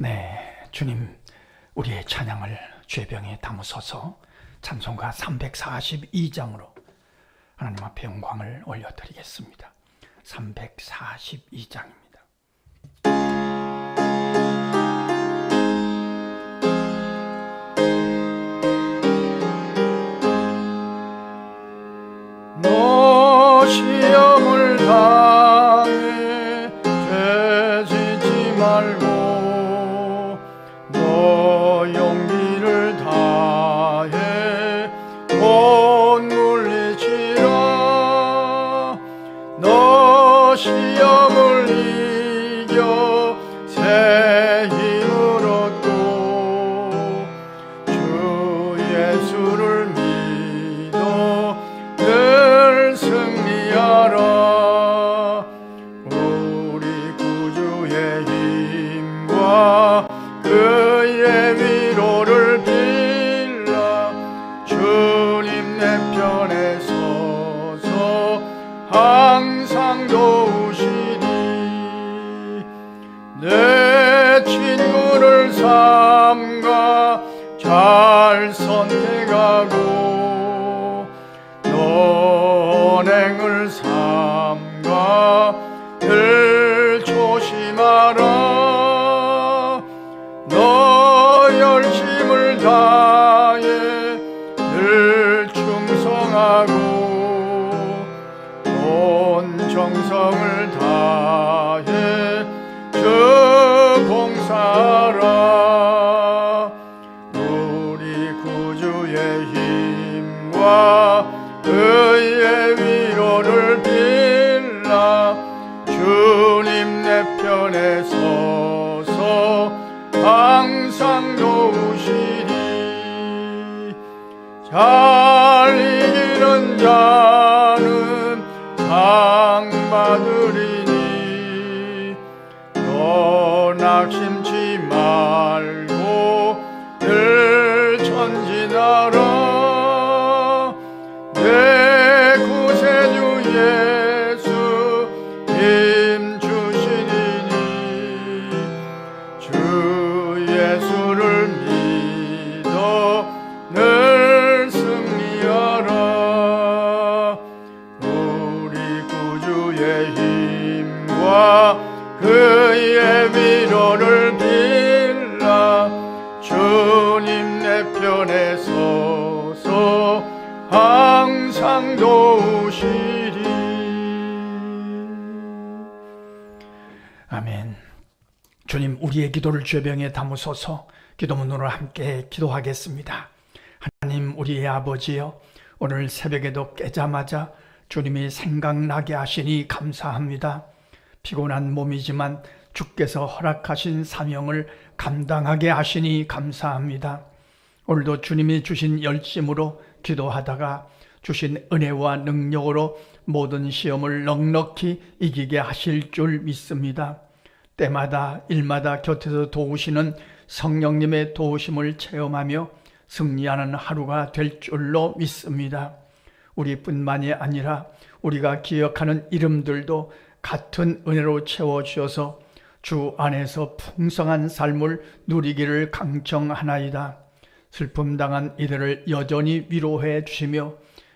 네, 주님, 우리의 찬양을 죄병에 담으소서. 찬송가 342장으로 하나님 앞에 영광을 올려드리겠습니다. 342장입니다. 너 시험을 당해 죄짓지 말고 너 용기를 다해 못 물리치라. 너 시험을 이겨 새 힘을 얻고 주 예수를 믿어 늘 승리하라. 우리 구주의 힘과 그의 위로를 빌라. 주님 내 편에 서서 항상 도우시니 내 친구를 삼가 잘 선택하고 너 언행을 삼가 늘 조심하라. 너 열심을 다해 늘 충성하고 온 정성을 다해 주 봉사하라. 우리 구주의 힘과 그의 위로를 빌라. 주님 내 편에 서서 항상 도우시리. 잘 이기는 자는 상 받으리니 너 낙심치 말고 늘 전진하라. 내 구세주 예수 힘 주시리니 주 예수를 믿어 늘 승리하라. 우리 구주의 힘과 그의 위로를 빌라. 주님 내 편에 서서 항상 도우시리. 아멘. 주님, 우리의 기도를 죄병에 담으소서. 기도문으로 함께 기도하겠습니다. 하나님, 우리의 아버지여, 오늘 새벽에도 깨자마자 주님이 생각나게 하시니 감사합니다. 피곤한 몸이지만 주께서 허락하신 사명을 감당하게 하시니 감사합니다. 오늘도 주님이 주신 열심으로 기도하다가 주신 은혜와 능력으로 모든 시험을 넉넉히 이기게 하실 줄 믿습니다. 때마다 일마다 곁에서 도우시는 성령님의 도우심을 체험하며 승리하는 하루가 될 줄로 믿습니다. 우리뿐만이 아니라 우리가 기억하는 이름들도 같은 은혜로 채워주셔서 주 안에서 풍성한 삶을 누리기를 강청하나이다. 슬픔당한 이들을 여전히 위로해 주시며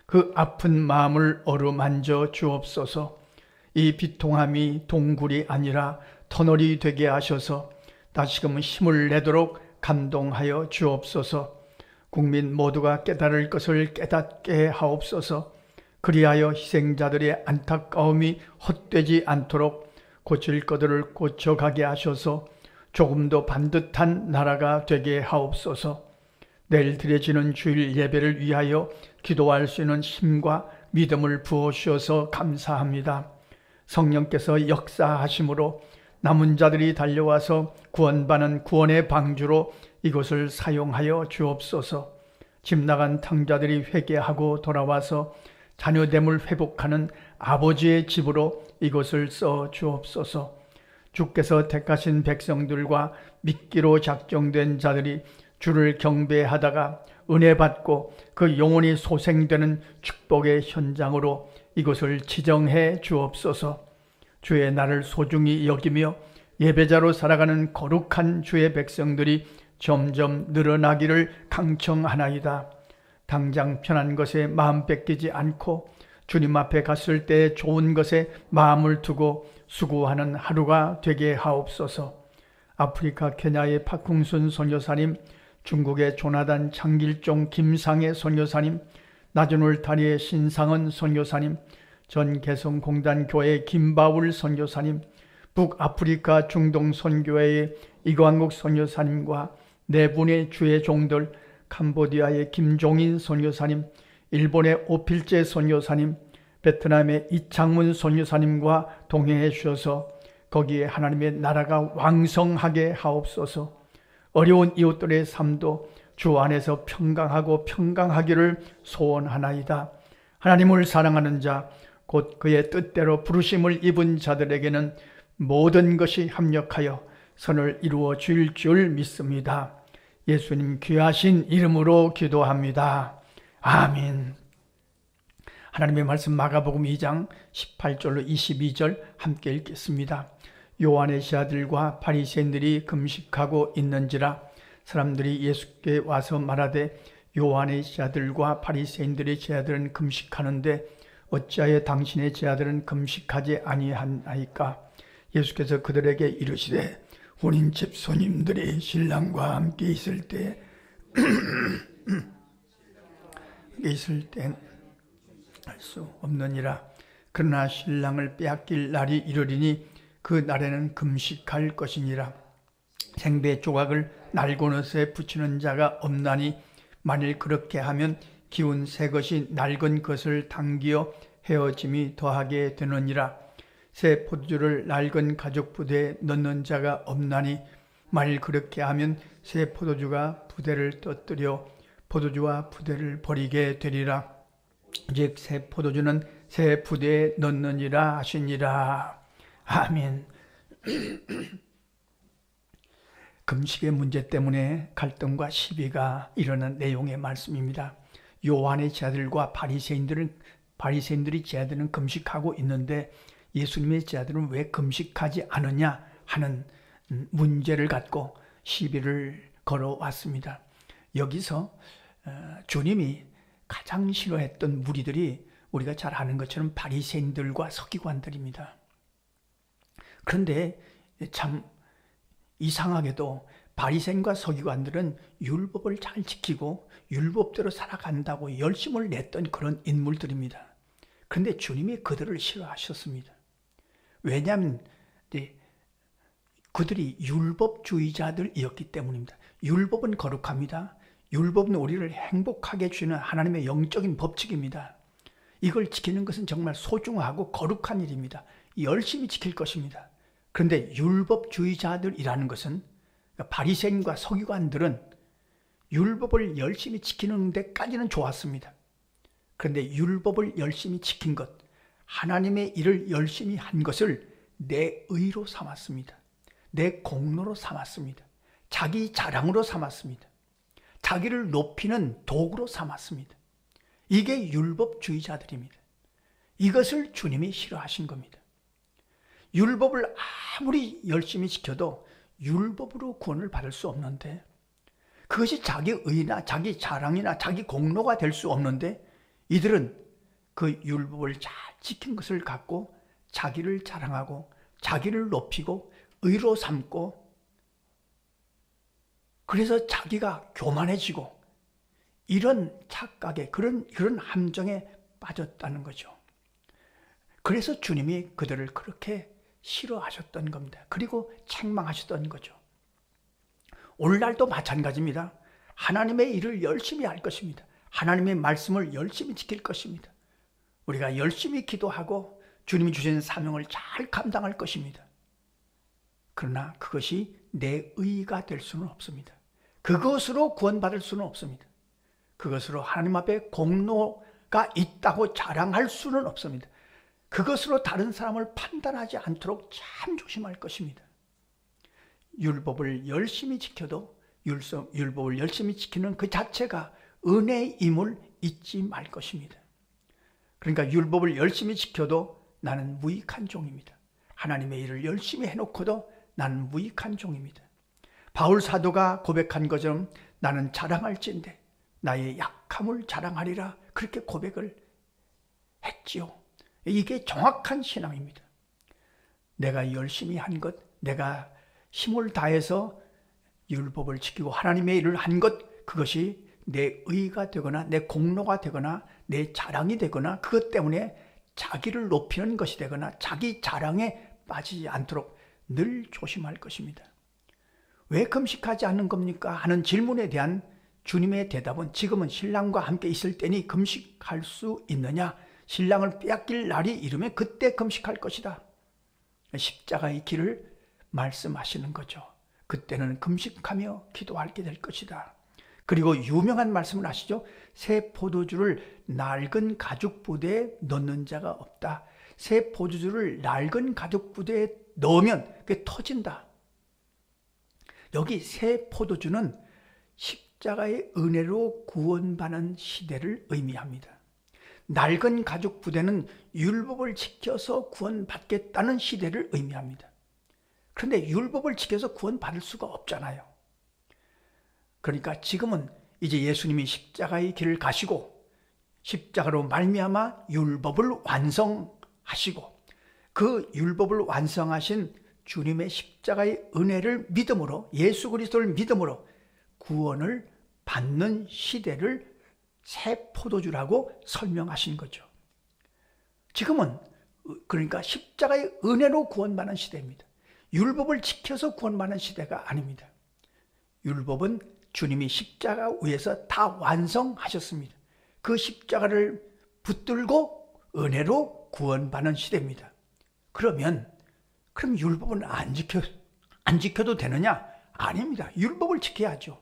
그 아픈 마음을 어루만져 주옵소서. 이 비통함이 동굴이 아니라 터널이 되게 하셔서 다시금 힘을 내도록 감동하여 주옵소서. 국민 모두가 깨달을 것을 깨닫게 하옵소서. 그리하여 희생자들의 안타까움이 헛되지 않도록 고칠 것들을 고쳐가게 하셔서 조금도 반듯한 나라가 되게 하옵소서. 내일 드려지는 주일 예배를 위하여 기도할 수 있는 힘과 믿음을 부어주셔서 감사합니다. 성령께서 역사하심으로 남은 자들이 달려와서 구원받는 구원의 방주로 이곳을 사용하여 주옵소서. 집 나간 탕자들이 회개하고 돌아와서 자녀됨을 회복하는 아버지의 집으로 이곳을 써 주옵소서. 주께서 택하신 백성들과 믿기로 작정된 자들이 주를 경배하다가 은혜 받고 그 영혼이 소생되는 축복의 현장으로 이곳을 지정해 주옵소서. 주의 나를 소중히 여기며 예배자로 살아가는 거룩한 주의 백성들이 점점 늘어나기를 강청하나이다. 당장 편한 것에 마음 뺏기지 않고 주님 앞에 갔을 때 좋은 것에 마음을 두고 수고하는 하루가 되게 하옵소서. 아프리카 케냐의 박흥순 선교사님, 중국의 조나단 장길종 김상혜 선교사님, 나주놀 다리의 신상은 선교사님, 전 개성공단 교회 김바울 선교사님, 북아프리카 중동 선교회의 이광국 선교사님과 네 분의 주의 종들, 캄보디아의 김종인 선교사님, 일본의 오필재 선교사님, 베트남의 이창문 선교사님과 동행해 주셔서 거기에 하나님의 나라가 왕성하게 하옵소서. 어려운 이웃들의 삶도 주 안에서 평강하고 평강하기를 소원하나이다. 하나님을 사랑하는 자, 곧 그의 뜻대로 부르심을 입은 자들에게는 모든 것이 합력하여 선을 이루어 줄 줄 믿습니다. 예수님 귀하신 이름으로 기도합니다. 아멘. 하나님의 말씀 마가복음 2장 18절로 22절 함께 읽겠습니다. 요한의 제자들과 바리새인들이 금식하고 있는지라 사람들이 예수께 와서 말하되 요한의 제자들과 바리새인들의 제자들은 금식하는데 어찌하여 당신의 제자들은 금식하지 아니하나이까? 예수께서 그들에게 이르시되 혼인집 손님들이 신랑과 함께 있을 때 할 수 없느니라. 그러나 신랑을 빼앗길 날이 이르리니 그 날에는 금식할 것이니라. 생배 조각을 날고넛에 붙이는 자가 없나니 만일 그렇게 하면 기운 새 것이 낡은 것을 당기어 헤어짐이 더하게 되느니라. 새 포도주를 낡은 가죽 부대에 넣는 자가 없나니 만일 그렇게 하면 새 포도주가 부대를 떠뜨려 포도주와 부대를 버리게 되리라. 즉 새 포도주는 새 부대에 넣느니라 하시니라. 아멘. 금식의 문제 때문에 갈등과 시비가 일어난 내용의 말씀입니다. 요한의 제자들과 바리새인들이 제자들은 금식하고 있는데 예수님의 제자들은 왜 금식하지 않느냐 하는 문제를 갖고 시비를 걸어왔습니다. 여기서 주님이 가장 싫어했던 무리들이 우리가 잘 아는 것처럼 바리새인들과 서기관들입니다. 그런데 참 이상하게도 바리새인과 서기관들은 율법을 잘 지키고 율법대로 살아간다고 열심을 냈던 그런 인물들입니다. 그런데 주님이 그들을 싫어하셨습니다. 왜냐하면 그들이 율법주의자들이었기 때문입니다. 율법은 거룩합니다. 율법은 우리를 행복하게 주는 하나님의 영적인 법칙입니다. 이걸 지키는 것은 정말 소중하고 거룩한 일입니다. 열심히 지킬 것입니다. 그런데 율법주의자들이라는 것은 바리새인과 서기관들은 율법을 열심히 지키는 데까지는 좋았습니다. 그런데 율법을 열심히 지킨 것, 하나님의 일을 열심히 한 것을 내 의로 삼았습니다. 내 공로로 삼았습니다. 자기 자랑으로 삼았습니다. 자기를 높이는 도구로 삼았습니다. 이게 율법주의자들입니다. 이것을 주님이 싫어하신 겁니다. 율법을 아무리 열심히 지켜도 율법으로 구원을 받을 수 없는데, 그것이 자기 의나 자기 자랑이나 자기 공로가 될 수 없는데, 이들은 그 율법을 잘 지킨 것을 갖고 자기를 자랑하고 자기를 높이고 의로 삼고, 그래서 자기가 교만해지고 이런 착각에 그런 함정에 빠졌다는 거죠. 그래서 주님이 그들을 그렇게 싫어하셨던 겁니다. 그리고 책망하셨던 거죠. 오늘날도 마찬가지입니다. 하나님의 일을 열심히 할 것입니다. 하나님의 말씀을 열심히 지킬 것입니다. 우리가 열심히 기도하고 주님이 주신 사명을 잘 감당할 것입니다. 그러나 그것이 내 의가 될 수는 없습니다. 그것으로 구원받을 수는 없습니다. 그것으로 하나님 앞에 공로가 있다고 자랑할 수는 없습니다. 그것으로 다른 사람을 판단하지 않도록 참 조심할 것입니다. 율법을 열심히 지켜도 율법을 열심히 지키는 그 자체가 은혜임을 잊지 말 것입니다. 그러니까 율법을 열심히 지켜도 나는 무익한 종입니다. 하나님의 일을 열심히 해놓고도 나는 무익한 종입니다. 바울 사도가 고백한 것처럼 나는 자랑할진대 나의 약함을 자랑하리라 그렇게 고백을 했지요. 이게 정확한 신앙입니다. 내가 열심히 한 것, 내가 힘을 다해서 율법을 지키고 하나님의 일을 한 것, 그것이 내 의가 되거나 내 공로가 되거나 내 자랑이 되거나 그것 때문에 자기를 높이는 것이 되거나 자기 자랑에 빠지지 않도록 늘 조심할 것입니다. 왜 금식하지 않는 겁니까? 하는 질문에 대한 주님의 대답은 지금은 신랑과 함께 있을 때니 금식할 수 있느냐? 신랑을 빼앗길 날이 이르면 그때 금식할 것이다. 십자가의 길을 말씀하시는 거죠. 그때는 금식하며 기도하게 될 것이다. 그리고 유명한 말씀을 하시죠. 새 포도주를 낡은 가죽 부대에 넣는 자가 없다. 새 포도주를 낡은 가죽 부대에 넣으면 그게 터진다. 여기 새 포도주는 십자가의 은혜로 구원받는 시대를 의미합니다. 낡은 가죽 부대는 율법을 지켜서 구원받겠다는 시대를 의미합니다. 그런데 율법을 지켜서 구원받을 수가 없잖아요. 그러니까 지금은 이제 예수님이 십자가의 길을 가시고 십자가로 말미암아 율법을 완성하시고 그 율법을 완성하신 주님의 십자가의 은혜를 믿음으로 예수 그리스도를 믿음으로 구원을 받는 시대를 새 포도주라고 설명하신 거죠. 지금은 그러니까 십자가의 은혜로 구원받는 시대입니다. 율법을 지켜서 구원받는 시대가 아닙니다. 율법은 주님이 십자가 위에서 다 완성하셨습니다. 그 십자가를 붙들고 은혜로 구원받는 시대입니다. 그럼 율법은 안 지켜도 되느냐? 아닙니다. 율법을 지켜야죠.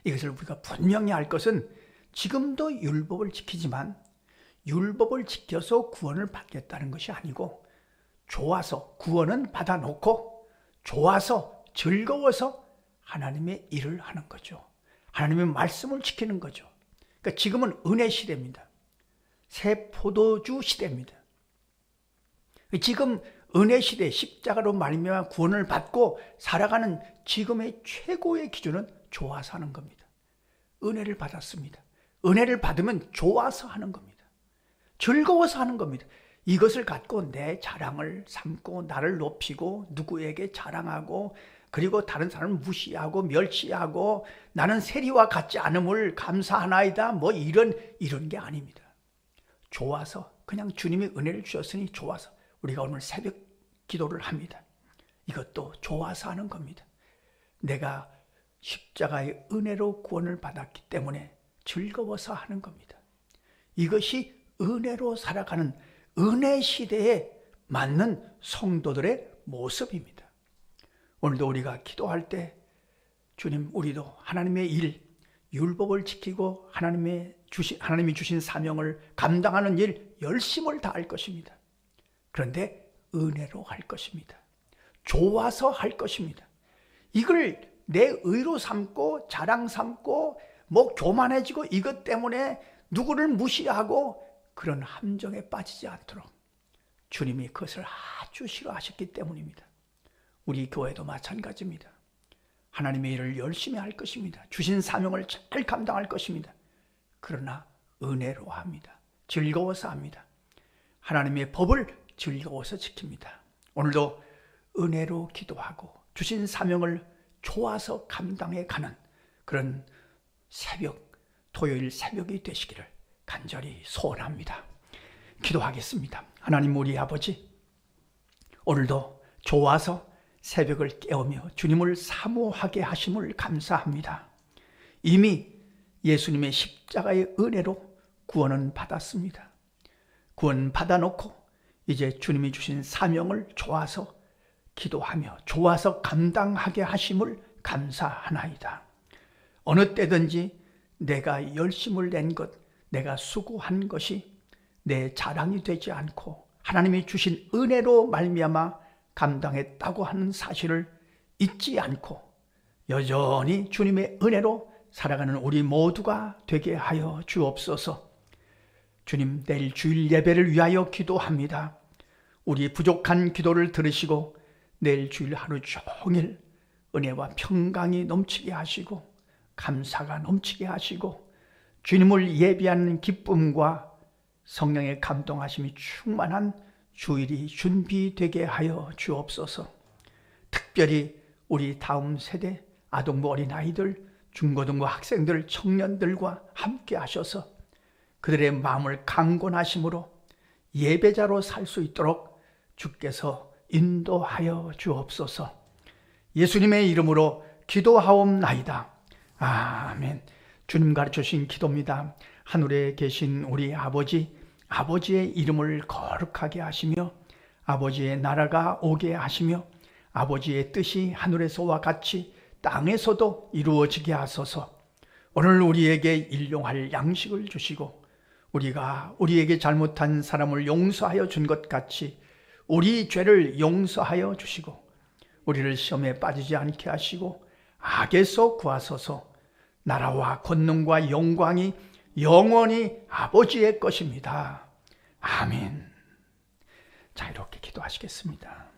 이것을 우리가 분명히 알 것은 지금도 율법을 지키지만 율법을 지켜서 구원을 받겠다는 것이 아니고 좋아서 구원은 받아놓고 좋아서 즐거워서 하나님의 일을 하는 거죠. 하나님의 말씀을 지키는 거죠. 그러니까 지금은 은혜 시대입니다. 새 포도주 시대입니다. 지금 은혜 시대 십자가로 말미암아 구원을 받고 살아가는 지금의 최고의 기준은 좋아서 하는 겁니다. 은혜를 받았습니다. 은혜를 받으면 좋아서 하는 겁니다. 즐거워서 하는 겁니다. 이것을 갖고 내 자랑을 삼고 나를 높이고 누구에게 자랑하고 그리고 다른 사람을 무시하고 멸시하고 나는 세리와 같지 않음을 감사하나이다 뭐 이런 게 아닙니다. 좋아서 그냥 주님이 은혜를 주셨으니 좋아서 우리가 오늘 새벽 기도를 합니다. 이것도 좋아서 하는 겁니다. 내가 십자가의 은혜로 구원을 받았기 때문에 즐거워서 하는 겁니다. 이것이 은혜로 살아가는 은혜 시대에 맞는 성도들의 모습입니다. 오늘도 우리가 기도할 때 주님 우리도 하나님의 일, 율법을 지키고 하나님이 주신 사명을 감당하는 일 열심을 다할 것입니다. 그런데 은혜로 할 것입니다. 좋아서 할 것입니다. 이걸 내 의로 삼고 자랑 삼고 뭐 교만해지고 이것 때문에 누구를 무시하고 그런 함정에 빠지지 않도록 주님이 그것을 아주 싫어하셨기 때문입니다. 우리 교회도 마찬가지입니다. 하나님의 일을 열심히 할 것입니다. 주신 사명을 잘 감당할 것입니다. 그러나 은혜로 합니다. 즐거워서 합니다. 하나님의 법을 즐거워서 지킵니다. 오늘도 은혜로 기도하고 주신 사명을 좋아서 감당해 가는 그런 새벽, 토요일 새벽이 되시기를 간절히 소원합니다. 기도하겠습니다. 하나님 우리 아버지, 오늘도 좋아서 새벽을 깨우며 주님을 사모하게 하심을 감사합니다. 이미 예수님의 십자가의 은혜로 구원은 받았습니다. 구원 받아놓고 이제 주님이 주신 사명을 좋아서 기도하며 좋아서 감당하게 하심을 감사하나이다. 어느 때든지 내가 열심을 낸 것, 내가 수고한 것이 내 자랑이 되지 않고 하나님이 주신 은혜로 말미암아 감당했다고 하는 사실을 잊지 않고 여전히 주님의 은혜로 살아가는 우리 모두가 되게 하여 주옵소서. 주님, 내일 주일 예배를 위하여 기도합니다. 우리 부족한 기도를 들으시고 내일 주일 하루 종일 은혜와 평강이 넘치게 하시고 감사가 넘치게 하시고 주님을 예비하는 기쁨과 성령의 감동하심이 충만한 주일이 준비되게 하여 주옵소서. 특별히 우리 다음 세대 아동부 어린아이들, 중고등부 학생들, 청년들과 함께 하셔서 그들의 마음을 강권하심으로 예배자로 살 수 있도록 주께서 인도하여 주옵소서. 예수님의 이름으로 기도하옵나이다. 아멘. 주님 가르쳐주신 기도입니다. 하늘에 계신 우리 아버지, 아버지의 이름을 거룩하게 하시며 아버지의 나라가 오게 하시며 아버지의 뜻이 하늘에서와 같이 땅에서도 이루어지게 하소서. 오늘 우리에게 일용할 양식을 주시고 우리가 우리에게 잘못한 사람을 용서하여 준 것 같이 우리 죄를 용서하여 주시고 우리를 시험에 빠지지 않게 하시고 악에서 구하소서. 나라와 권능과 영광이 영원히 아버지의 것입니다. 아멘. 자, 이렇게 기도하시겠습니다.